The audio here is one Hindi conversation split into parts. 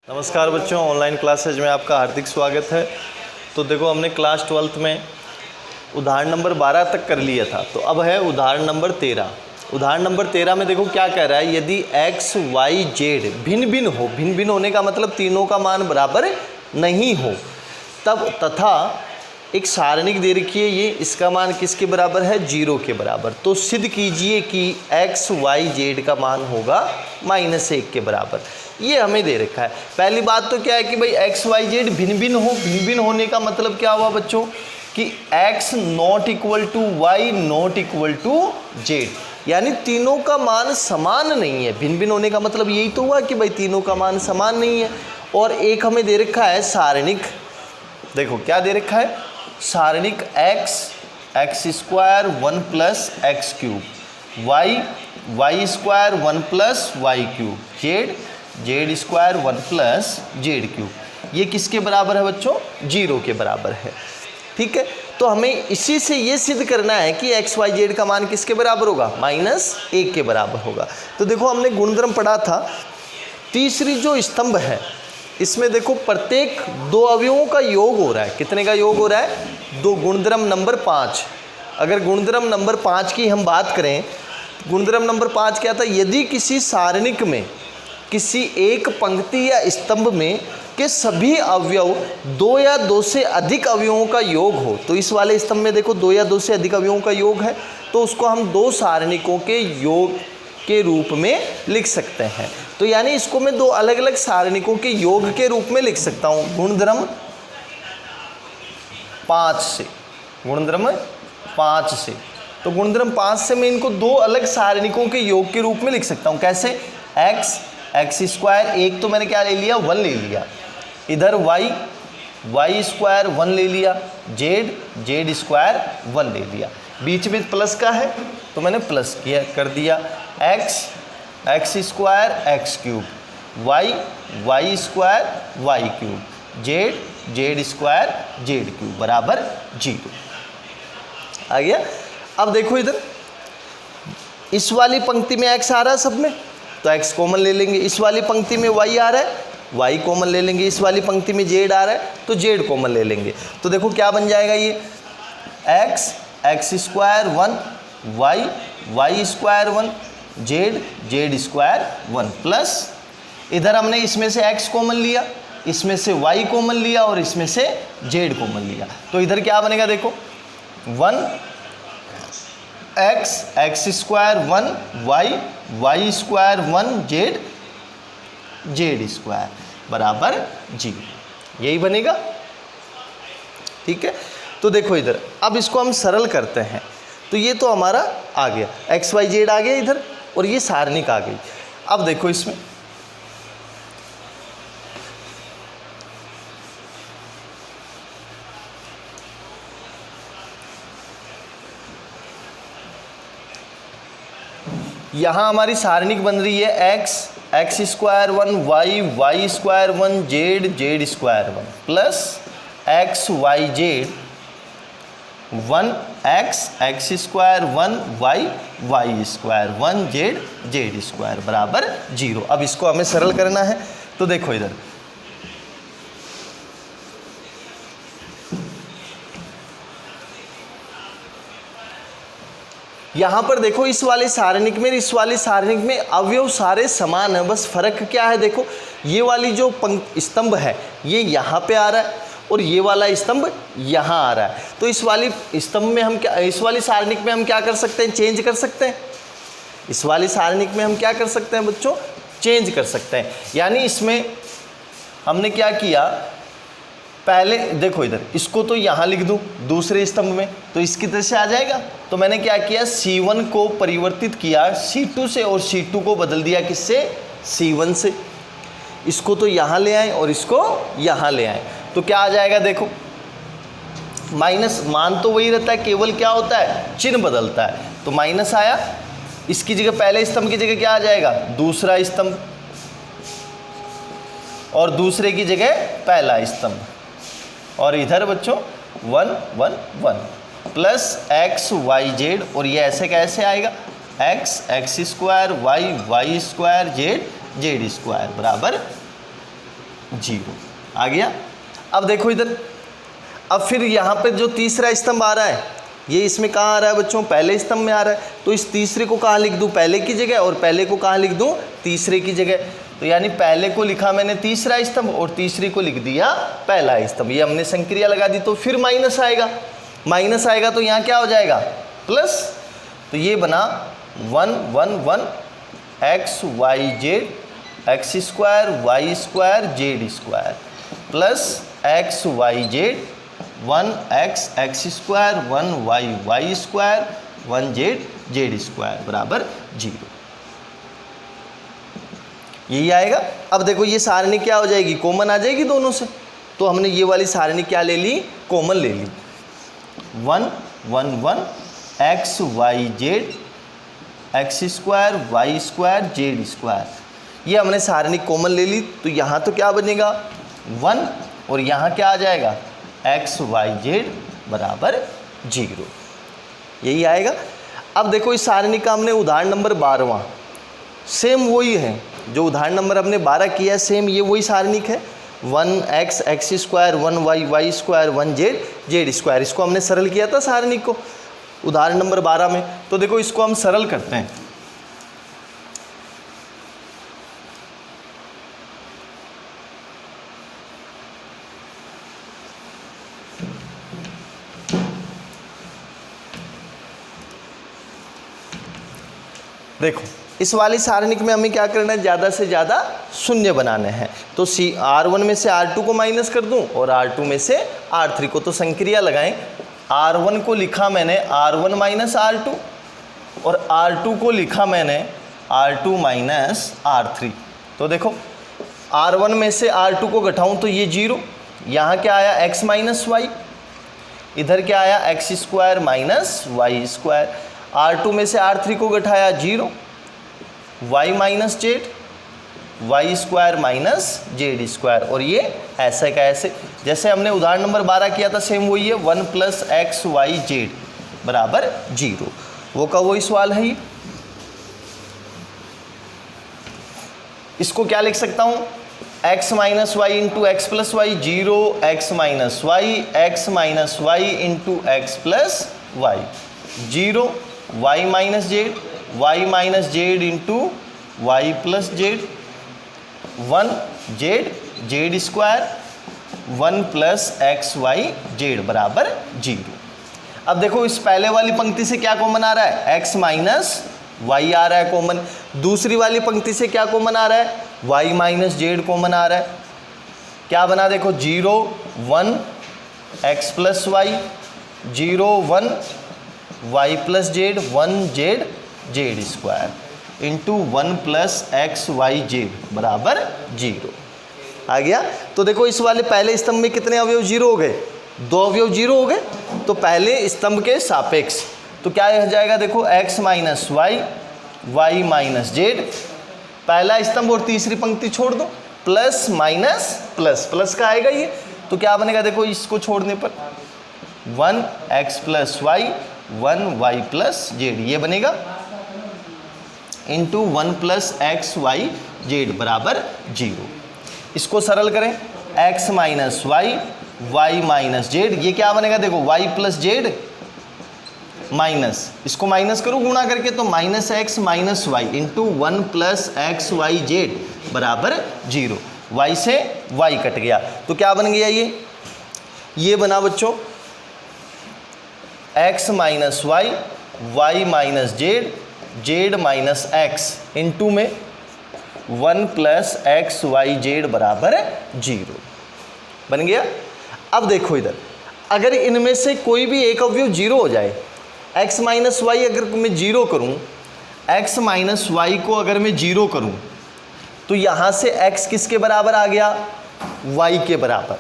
नमस्कार बच्चों, ऑनलाइन क्लासेज में आपका हार्दिक स्वागत है। तो देखो, हमने क्लास 12th में उदाहरण नंबर 12 तक कर लिया था। तो अब है उदाहरण नंबर 13। उदाहरण नंबर 13 में देखो क्या कह रहा है, यदि x, y, z भिन्न भिन्न हो, भिन्न भिन्न होने का मतलब तीनों का मान बराबर नहीं हो, तब तथा एक सारणिक दे रखी है, ये इसका मान किसके बराबर है, 0 के बराबर। तो सिद्ध कीजिए कि x, y, z का मान होगा -1 के बराबर। ये हमें दे रखा है। पहली बात तो क्या है कि भाई x, y, z भिन्न भिन्न हो। भिन्न भिन्न होने का मतलब क्या हुआ बच्चों कि x not equal to y not equal to z, यानी तीनों का मान समान नहीं है। भिन्न भिन्न होने का मतलब यही तो हुआ कि भाई तीनों का मान समान नहीं है। और एक हमें दे रखा है सारणिक, देखो क्या दे रखा है, सारणिक x square 1 plus x cube, y square 1 plus y cube, z square 1 plus z cube. ये किसके बराबर है बच्चों, 0 के बराबर है। ठीक है, तो हमें इसी से ये सिद्ध करना है कि x, y, z का मान किसके बराबर होगा, -1 के बराबर होगा। तो देखो, हमने गुणधर्म पढ़ा था। तीसरी जो स्तंभ है, इसमें देखो प्रत्येक दो अवयवों का योग हो रहा है। कितने का योग हो रहा है, 2। गुणधर्म नंबर 5। अगर गुणधर्म नंबर 5 की हम बात करें, गुणधर्म नंबर 5 क्या था, यदि किसी सारणिक में किसी एक पंक्ति या स्तंभ में के सभी अवयव 2 या 2 से अधिक अवयवों का योग हो, तो इस वाले स्तंभ में देखो 2 या 2 से अधिक अवयवों का योग है, तो उसको हम 2 सारणिकों के योग के रूप में लिख सकते हैं। तो यानी इसको मैं 2 अलग अलग सारणिकों के योग के रूप में लिख सकता हूँ गुणधर्म 5 से। गुणधर्म 5 से, तो गुणधर्म 5 से मैं इनको 2 अलग सारणिकों के योग के रूप में लिख सकता हूँ। कैसे, x स्क्वायर, एक तो मैंने क्या ले लिया, 1 ले लिया, इधर y स्क्वायर 1 ले लिया, z स्क्वायर 1 ले लिया, बीच में प्लस का है तो मैंने प्लस किया कर दिया, x square x cube, y square y cube, z square z cube बराबर 0 आ गया। अब देखो इधर इस वाली पंक्ति में x आ रहा है सब में, तो x कॉमन ले लेंगे। इस वाली पंक्ति में y आ रहा है, y कॉमन ले लेंगे। इस वाली पंक्ति में z आ रहा है, तो z कॉमन ले लेंगे। तो देखो क्या बन जाएगा, ये x square 1, y square 1, z square 1 plus, इधर हमने इसमें से x कॉमन लिया, इसमें से y कॉमन लिया और इसमें से z कॉमन लिया। तो इधर क्या बनेगा, देखो 1 x square 1, y square 1, z square बराबर 0, यही बनेगा। ठीक है, तो देखो इधर अब इसको हम सरल करते हैं, तो ये तो हमारा आ गया, x, y, z आ गया इधर, और ये सारणिक आ गई। अब देखो इसमें यहाँ हमारी सारणिक बन रही है x square 1, y square 1, z square 1 plus x, y, z 1 x square 1, y square 1, z square बराबर 0। अब इसको हमें सरल करना है, तो देखो इधर यहाँ पर देखो इस वाले सारणिक में अवयव सारे समान है, बस फर्क क्या है, देखो ये वाली जो स्तंभ है ये यहाँ पे आ रहा है और ये वाला स्तंभ यहाँ आ रहा है। तो इस वाली स्तंभ में हम क्या, इस वाली सारणिक में हम क्या कर सकते हैं, चेंज कर सकते हैं। इस वाली सारणिक में हम क्या कर सकते हैं बच्चों, चेंज कर सकते हैं। यानी इसमें हमने क्या किया, पहले देखो इधर इसको तो यहाँ लिख दूँ दूसरे स्तंभ में, तो इसकी तरह से आ जाएगा। तो मैंने क्या किया, C1 को परिवर्तित किया C2 से और C2 को बदल दिया किससे, C1 से। इसको तो यहाँ ले आए और इसको यहाँ ले आए, तो क्या आ जाएगा, देखो माइनस, मान तो वही रहता है, केवल क्या होता है, चिन्ह बदलता है। तो माइनस आया, इसकी जगह पहले स्तंभ की जगह क्या आ जाएगा, दूसरा स्तंभ, और दूसरे की जगह पहला स्तंभ, और इधर बच्चों 1 1 1 प्लस x y z, और ये ऐसे कैसे आएगा, x square y square z square बराबर 0 आ गया। अब देखो इधर, अब फिर यहाँ पे जो तीसरा स्तंभ आ रहा है ये इसमें कहाँ आ रहा है बच्चों, पहले स्तंभ में आ रहा है। तो इस तीसरे को कहाँ लिख दूँ, पहले की जगह, और पहले को कहाँ लिख दूँ, तीसरे की जगह। तो यानी पहले को लिखा मैंने तीसरा स्तंभ और तीसरी को लिख दिया पहला स्तंभ। ये हमने संक्रिया लगा दी। तो फिर माइनस आएगा, माइनस आएगा तो यहाँ क्या हो जाएगा, प्लस। तो ये बना 1 1 1 x y z x square y square z square plus x y z 1 x x square 1 y y square 1 z z square बराबर 0। यही आएगा। अब देखो ये सारणी क्या हो जाएगी, कॉमन आ जाएगी दोनों से। तो हमने ये वाली सारणी क्या ले ली, कॉमन ले ली। 1 1 1 x y z x square y square z square, ये हमने सारणी कॉमन ले ली। तो यहाँ तो क्या बनेगा 1 और यहाँ क्या आ जाएगा एक्स वाई जेड बराबर 0, यही आएगा। अब देखो इस सारणी का हमने उदाहरण नंबर 12वां, सेम वही है जो उदाहरण नंबर हमने 12 किया है, सेम ये वही सारणी है। 1 x x square 1 y y square 1 z z square, इसको हमने सरल किया था सारणी को उदाहरण नंबर 12 में। तो देखो इसको हम सरल करते हैं। देखो इस वाली सारणिक में हमें क्या करना है, ज़्यादा से ज़्यादा शून्य बनाने हैं। तो R1 में से R2 को माइनस कर दूं और R2 में से R3 को। तो संक्रिया लगाएं। R1 को लिखा मैंने R1 माइनस R2 और R2 को लिखा मैंने R2 माइनस R3। तो देखो R1 में से R2 को घटाऊं तो ये 0, यहाँ क्या आया x माइनस वाई, इधर क्या आया x square minus y square. R2 में से R3 को घटाया 0, y minus z y square minus z square, और ये ऐसे का ऐसे जैसे हमने उदाहरण नंबर 12 किया था सेम वही है। 1 प्लस एक्स वाई जेड बराबर 0, वो का वही सवाल है। इसको क्या लिख सकता हूँ, x minus y into x plus y, 0 x minus y into x plus y, 0 y minus z into y plus z, 1 z square 1 plus x y z बराबर 0। अब देखो इस पहले वाली पंक्ति से क्या कॉमन आ रहा है, x माइनस वाई आ रहा है कॉमन। दूसरी वाली पंक्ति से क्या कॉमन आ रहा है, y माइनस जेड कॉमन आ रहा है। क्या बना देखो 0 1 x plus y, 0 1 y plus z 1 z square into 1 plus x y z बराबर 0 आ गया। तो देखो इस वाले पहले स्तंभ में कितने अवयव 0 हो गए, 2 अवयव 0 हो गए। तो पहले स्तंभ के सापेक्ष तो क्या हो जाएगा, देखो x minus y minus z, पहला स्तंभ और तीसरी पंक्ति छोड़ दो, प्लस माइनस प्लस का आएगा ये। तो क्या बनेगा देखो इसको छोड़ने पर 1 x plus y 1 y plus z, ये बनेगा into 1 plus x y z बराबर 0। इसको सरल करें, x minus y minus z, ये क्या बनेगा देखो y प्लस जेड माइनस, इसको माइनस करूँ गुणा करके तो minus x minus y into 1 plus x y z बराबर 0। y से y कट गया तो क्या बन गया, ये बना बच्चों x minus y minus z minus x into में 1 प्लस एक्स वाई जेड बराबर 0 बन गया। अब देखो इधर, अगर इनमें से कोई भी एक अवयव 0 हो जाए, x माइनस वाई अगर मैं 0 करूं, x माइनस वाई को अगर मैं 0 करूं तो यहाँ से x किसके बराबर आ गया, y के बराबर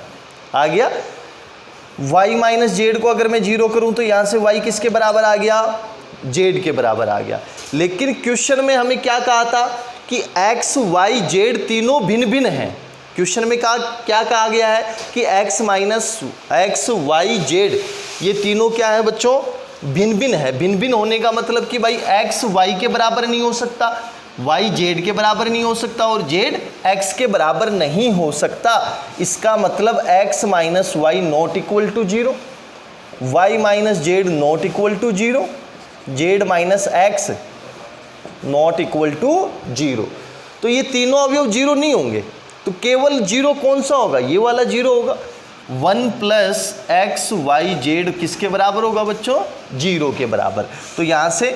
आ गया। y माइनस जेड को अगर मैं 0 करूं तो यहाँ से y किसके बराबर आ गया, z के बराबर आ गया। लेकिन क्वेश्चन में हमें क्या कहा था कि x y z तीनों भिन्न भिन्न हैं। क्वेश्चन में क्या कहा गया है कि x minus x y z ये तीनों क्या है बच्चों, भिन्न भिन्न है। भिन्न भिन्न होने का मतलब कि भाई x y के बराबर नहीं हो सकता, y z के बराबर नहीं हो सकता और z x के बराबर नहीं हो सकता। इसका मतलब x minus y not equal to 0, y minus z not equal to 0, z minus x not equal to 0। तो ये तीनों अवयव 0 नहीं होंगे, तो केवल 0 कौन सा होगा, ये वाला 0 होगा। 1 प्लस एक्स वाई जेड किसके बराबर होगा बच्चों, 0 के बराबर। तो यहाँ से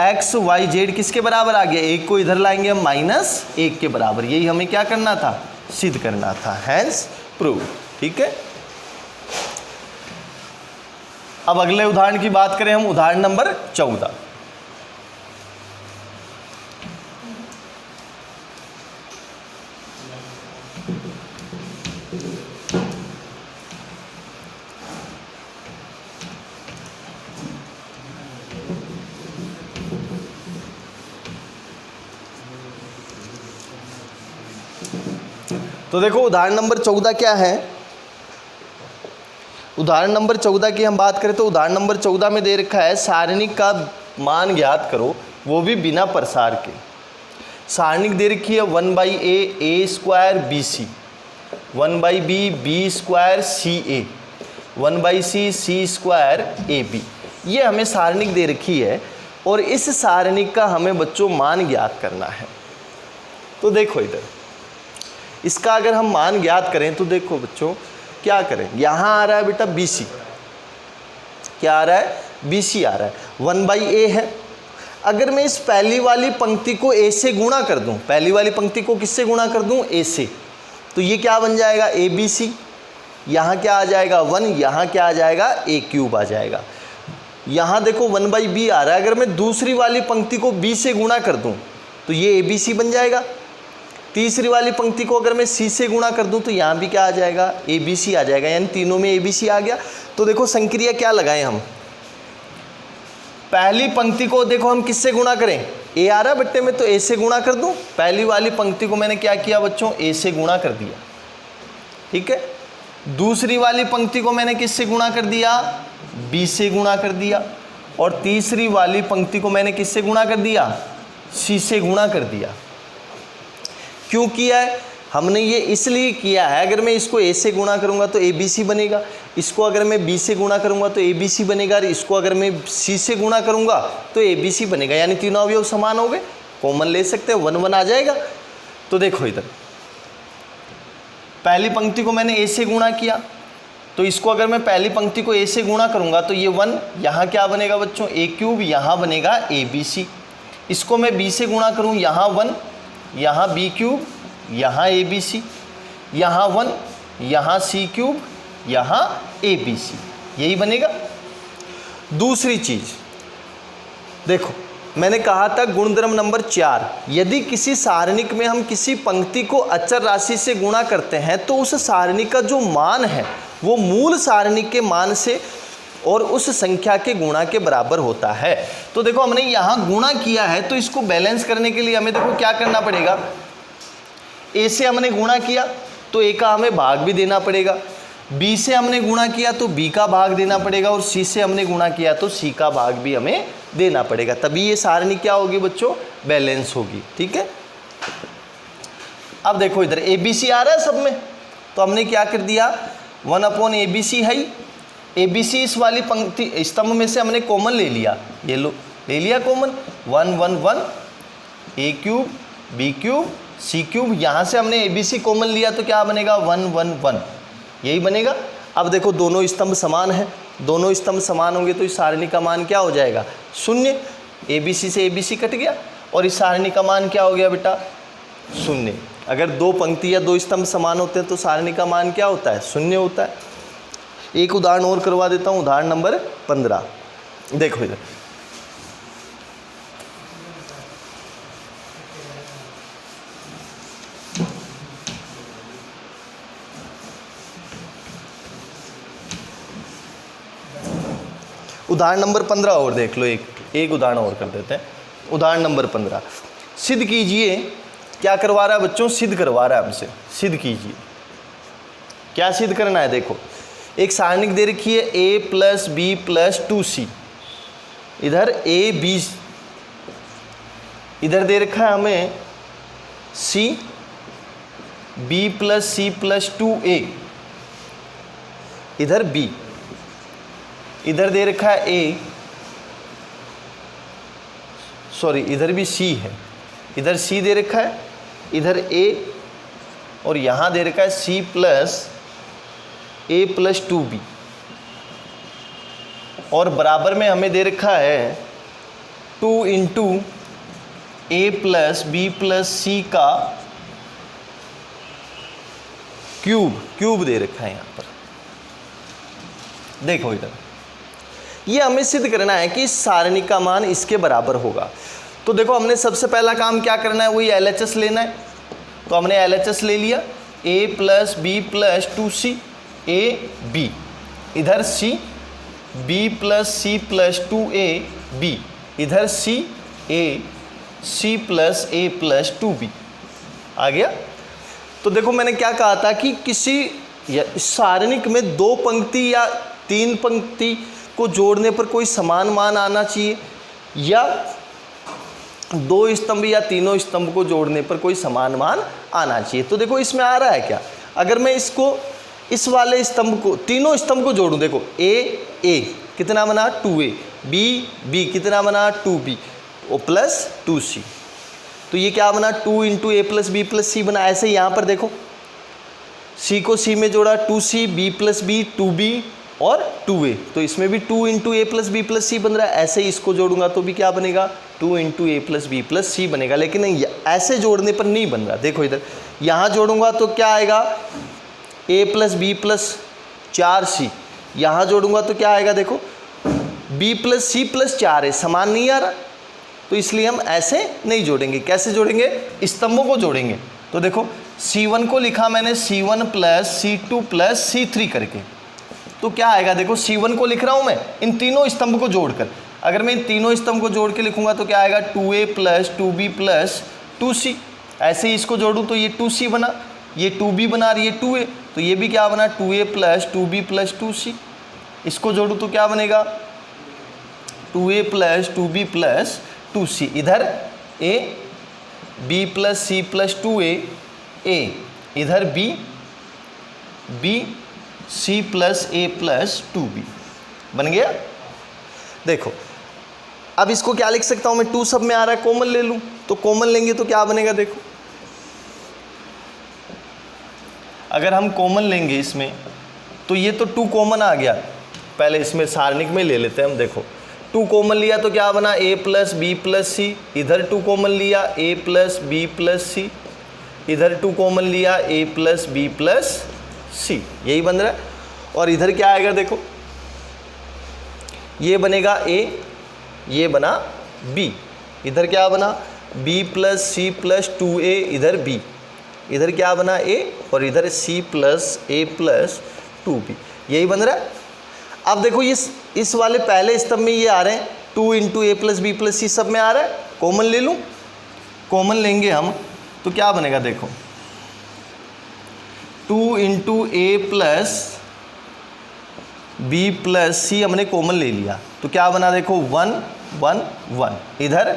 एक्स वाई जेड किसके बराबर आ गया, एक को इधर लाएंगे हम -1 के बराबर। यही हमें क्या करना था, सिद्ध करना था, हैंस प्रूव। ठीक है, अब अगले उदाहरण की बात करें हम, उदाहरण नंबर 14। तो देखो उदाहरण नंबर 14 क्या है। उदाहरण नंबर 14 की हम बात करें तो उदाहरण नंबर 14 में दे रखा है सारणिक का मान ज्ञात करो, वो भी बिना प्रसार के। सारणिक दे रखी है 1/a a square bc, 1/b b square ca, 1/c c square ab। ये हमें सारणिक दे रखी है और इस सारणिक का हमें बच्चों मान ज्ञात करना है। तो देखो इधर इसका अगर हम मान ज्ञात करें तो देखो बच्चों क्या करें, यहाँ आ रहा है बेटा BC, क्या आ रहा है, BC आ रहा है, 1/a है। अगर मैं इस पहली वाली पंक्ति को a से गुणा कर दूं, पहली वाली पंक्ति को किससे गुणा कर दूं, a से, तो ये क्या बन जाएगा, ABC। यहाँ क्या आ जाएगा 1, यहाँ क्या आ जाएगा a³ आ जाएगा। यहाँ देखो 1/b आ रहा है, अगर मैं दूसरी वाली पंक्ति को b से गुणा कर दूं तो ये ABC बन जाएगा। तीसरी वाली पंक्ति को अगर मैं c से गुणा कर दूं तो यहाँ भी क्या आ जाएगा, ABC आ जाएगा, यानी तीनों में ABC आ गया। तो देखो संक्रिया क्या लगाएं हम, पहली पंक्ति को देखो हम किससे गुणा करें, a आ रहा है बट्टे में तो a से गुणा कर दूं। पहली वाली पंक्ति को मैंने क्या किया बच्चों, a से गुणा कर दिया, ठीक है। दूसरी वाली पंक्ति को मैंने किससे गुणा कर दिया, b से गुणा कर दिया। और तीसरी वाली पंक्ति को मैंने किससे गुणा कर दिया, c से गुणा कर दिया। क्यों किया है हमने ये, इसलिए किया है अगर मैं इसको a से गुणा करूंगा तो ABC बनेगा, इसको अगर मैं b से गुणा करूंगा तो ABC बनेगा, और इसको अगर मैं c से गुणा करूंगा तो ABC बनेगा, यानी तीनों अवयव समान हो गए। कॉमन ले सकते हैं, 1 1 आ जाएगा। तो देखो इधर पहली पंक्ति को मैंने a से गुणा किया, तो इसको अगर मैं पहली पंक्ति को a से गुणा करूंगा तो ये 1, यहाँ क्या बनेगा बच्चों, a³, यहाँ बनेगा ABC। इसको मैं b से गुणा करूँ, यहाँ 1, यहाँ b³, यहाँ ABC, यहाँ 1, यहाँ c³, यहाँ ABC, यही बनेगा। दूसरी चीज देखो, मैंने कहा था गुणधर्म नंबर 4, यदि किसी सारणिक में हम किसी पंक्ति को अचर राशि से गुणा करते हैं तो उस सारणिक का जो मान है वो मूल सारणिक के मान से और उस संख्या के गुणा के बराबर होता है। तो देखो हमने यहाँ गुणा किया है, तो इसको बैलेंस करने के लिए हमें देखो क्या करना पड़ेगा, a से हमने गुणा किया तो a का हमें भाग भी देना पड़ेगा, b से हमने गुणा किया तो b का भाग देना पड़ेगा, और c से हमने गुणा किया तो c का भाग भी हमें देना पड़ेगा, तभी ये सारणी क्या होगी बच्चों, बैलेंस होगी। ठीक है, अब देखो इधर ABC आ रहा है सब में, तो हमने क्या कर दिया, 1/ABC है, ABC इस वाली पंक्ति स्तंभ में से हमने कॉमन ले लिया, ये लो ले लिया कॉमन, 1 1 1, a³ b³, c³, यहाँ से हमने ABC कॉमन लिया तो क्या बनेगा, 1 1 1, यही बनेगा। अब देखो दोनों स्तंभ समान हैं, दोनों स्तंभ समान होंगे तो इस सारणी का मान क्या हो जाएगा, 0। ABC से ABC कट गया और इस सारणी का मान क्या हो गया बेटा, 0। अगर दो पंक्ति या दो स्तंभ समान होते हैं तो सारणी का मान क्या होता है, 0 होता है। एक उदाहरण और करवा देता हूँ, उदाहरण नंबर 15। देखो इधर उदाहरण नंबर 15 और देख लो, एक उदाहरण और कर देते हैं। उदाहरण नंबर 15, सिद्ध कीजिए, क्या करवा रहा है बच्चों, सिद्ध करवा रहा है हमसे, सिद्ध कीजिए। क्या सिद्ध करना है, देखो एक सारणिक दे रखी है a + b + 2c, इधर a b, इधर दे रखा है हमें c b plus c plus 2a, इधर b, इधर दे रखा है a, सॉरी इधर भी c है, इधर c दे रखा है, इधर a, और यहाँ दे रखा है c plus a plus 2b, और बराबर में हमें दे रखा है 2 into a plus B plus C का क्यूब दे रखा है यहाँ पर। देखो इधर ये हमें सिद्ध करना है कि सारणी का मान इसके बराबर होगा। तो देखो हमने सबसे पहला काम क्या करना है, वही LHS लेना है। तो हमने LHS ले लिया, a plus B plus 2c a b, इधर c b plus c plus 2a b, इधर c a c plus a plus 2b आ गया। तो देखो मैंने क्या कहा था कि किसी सारणिक में 2 पंक्ति या 3 पंक्ति को जोड़ने पर कोई समान मान आना चाहिए, या 2 स्तंभ या तीनों स्तंभ को जोड़ने पर कोई समान मान आना चाहिए। तो देखो इसमें आ रहा है क्या, अगर मैं इसको इस वाले स्तंभ को, तीनों स्तंभ को जोड़ूं, देखो a कितना बना 2a, b कितना बना 2b और प्लस 2c, तो ये क्या बना 2 इंटू ए प्लस बी प्लस सी बना। ऐसे यहाँ पर देखो c को c में जोड़ा 2c, b plus B 2b और 2a, तो इसमें भी 2 इंटू ए प्लस बी प्लस सी बन रहा है। ऐसे ही इसको जोड़ूंगा तो भी क्या बनेगा 2 इंटू ए प्लस बी प्लस सी बनेगा, लेकिन ऐसे जोड़ने पर नहीं बन रहा। देखो इधर यहाँ जोड़ूंगा तो क्या आएगा a plus B plus 4c, यहाँ जोड़ूंगा तो क्या आएगा, देखो b plus c plus 4a, समान नहीं आ रहा, तो इसलिए हम ऐसे नहीं जोड़ेंगे। कैसे जोड़ेंगे, स्तंभों को जोड़ेंगे। तो देखो C1 को लिखा मैंने C1 plus C2 plus C3 करके, तो क्या आएगा, देखो C1 को लिख रहा हूँ मैं इन तीनों स्तंभ को जोड़कर। अगर मैं इन तीनों स्तंभ को जोड़ के लिखूंगा तो क्या आएगा 2a plus 2b plus 2c। ऐसे ही इसको जोड़ूँ तो ये 2c बना, ये 2b बना रही है 2a, तो ये भी क्या बना 2a plus 2b plus 2c। इसको जोड़ूँ तो क्या बनेगा 2a plus 2b plus 2c, इधर a b plus c plus 2a a, इधर b c plus a plus 2b बन गया। देखो अब इसको क्या लिख सकता हूँ मैं, 2 सब में आ रहा है, कॉमन ले लूँ, तो कॉमन लेंगे तो क्या बनेगा, देखो अगर हम कॉमन लेंगे इसमें तो ये तो 2 कॉमन आ गया, पहले इसमें सारणिक में ले लेते हैं हम। देखो 2 कॉमन लिया तो क्या बना a प्लस बी प्लस सी, इधर 2 कॉमन लिया a प्लस बी प्लस सी, इधर 2 कॉमन लिया a प्लस बी प्लस सी, यही बन रहा है। और इधर क्या आएगा, देखो ये बनेगा a, ये बना b, इधर क्या बना b plus c plus 2a, इधर b, इधर क्या बना a और इधर c plus a plus 2b, यही बन रहा है। अब देखो इस वाले पहले स्तंभ में ये आ रहे हैं 2 इंटू ए प्लस बी प्लस सी, सब में आ रहा है, कॉमन ले लूँ। कॉमन लेंगे हम तो क्या बनेगा, देखो 2 इंटू ए प्लस बी प्लस सी हमने कॉमन ले लिया तो क्या बना, देखो 1 1 1, इधर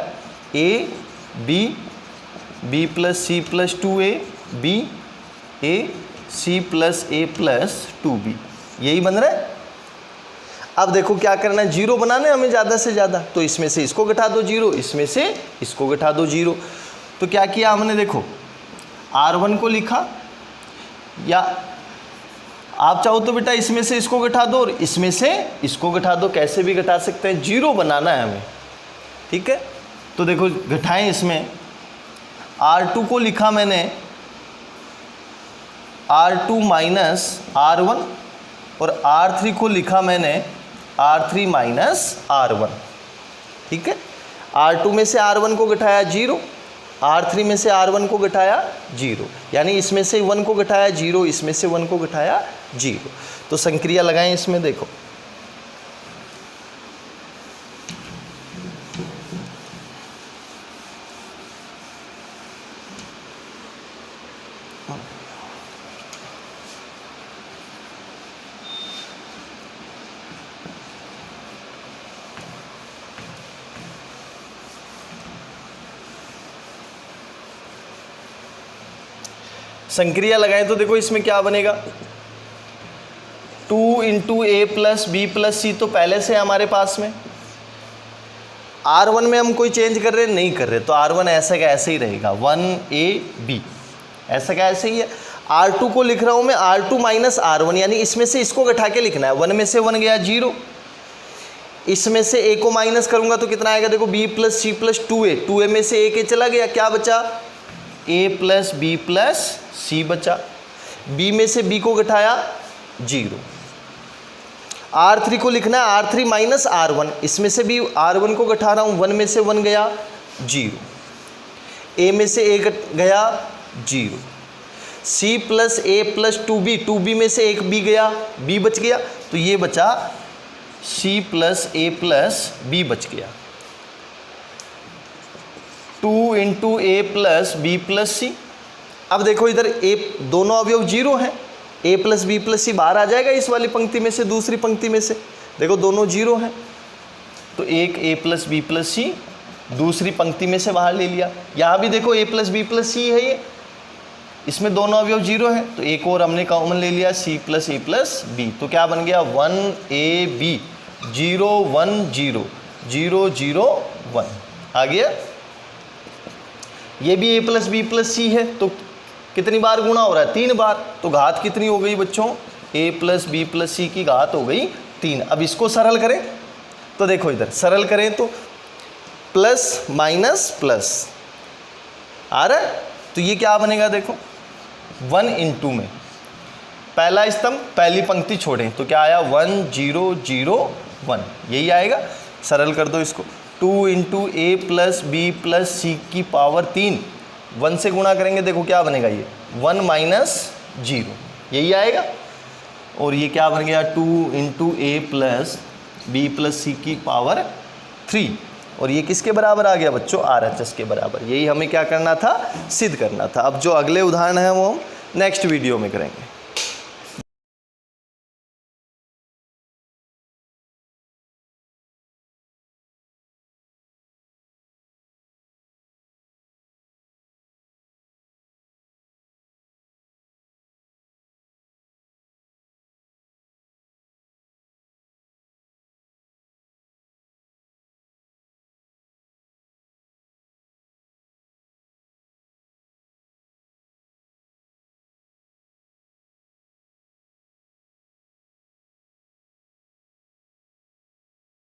b plus c plus 2a b a c plus a plus 2b, यही बन रहा है। अब देखो क्या करना है, 0 बनाना है हमें ज़्यादा से ज़्यादा, तो इसमें से इसको घटा दो 0, इसमें से इसको घटा दो 0। तो क्या किया हमने, देखो R1 को लिखा, या आप चाहो तो बेटा इसमें से इसको घटा दो और इसमें से इसको घटा दो, कैसे भी घटा सकते हैं, 0 बनाना है हमें, ठीक है। तो देखो घटाएं, इसमें R2 को लिखा मैंने R2 माइनस R1 और R3 को लिखा मैंने R3 माइनस R1, ठीक है। R2 में से R1 को घटाया 0, R3 में से R1 को घटाया 0, यानी इसमें से 1 को घटाया 0, इसमें से 1 को घटाया 0। तो संक्रिया लगाएं इसमें, देखो संक्रिया लगाएं तो देखो इसमें क्या बनेगा, 2 इंटू ए प्लस बी प्लस सी तो पहले से हमारे पास में। R1 में हम कोई चेंज कर रहे हैं, नहीं कर रहे, तो R1 ऐसे का ऐसे ही रहेगा, 1AB ऐसा का ऐसे ही है। R2 को लिख रहा हूँ मैं R2 माइनस R1, यानी इसमें से इसको घटा के लिखना है। 1 में से 1 गया 0, इसमें से a को माइनस करूँगा तो कितना आएगा, देखो b plus c plus 2a, 2a में से a चला गया, क्या बचा, a प्लस बी प्लस सी बचा। b में से b को घटाया 0। R3 को लिखना है R3 माइनस R1, इसमें से भी R1 को घटा रहा हूँ, 1 में से 1 गया 0, a में से a गया 0, c plus a plus 2b में से एक b गया, b बच गया, तो ये बचा c plus a plus b बच गया। 2 इंटू ए प्लस बी प्लस सी। अब देखो इधर a दोनों अवयव 0 हैं, a प्लस बी प्लस सी बाहर आ जाएगा इस वाली पंक्ति में से, दूसरी पंक्ति में से, देखो दोनों 0 हैं, तो एक a प्लस बी प्लस सी दूसरी पंक्ति में से बाहर ले लिया। यहाँ भी देखो a प्लस बी प्लस सी है, ये इसमें दोनों अवयव 0 हैं, तो एक और हमने कॉमन ले लिया, c plus a plus b, तो क्या बन गया 1ab 0 1 0 0 0 1 आ गया। ये भी a प्लस बी प्लस सी है, तो कितनी बार गुणा हो रहा है, 3 बार, तो घात कितनी हो गई बच्चों, a प्लस बी प्लस सी की घात हो गई 3। अब इसको सरल करें तो देखो इधर सरल करें तो प्लस माइनस प्लस आ रहा है, तो ये क्या बनेगा, देखो 1 इंटू में पहला स्तंभ पहली पंक्ति छोड़ें तो क्या आया 1 0 0 1, यही आएगा। सरल कर दो इसको, 2 इंटू ए प्लस बी प्लस सी की पावर 3, 1 से गुणा करेंगे देखो क्या बनेगा, ये 1 माइनस 0, यही आएगा। और ये क्या बन गया 2 इंटू ए प्लस बी प्लस सी की पावर 3, और ये किसके बराबर आ गया बच्चों, RHS के बराबर। यही हमें क्या करना था, सिद्ध करना था। अब जो अगले उदाहरण है वो हम नेक्स्ट वीडियो में करेंगे।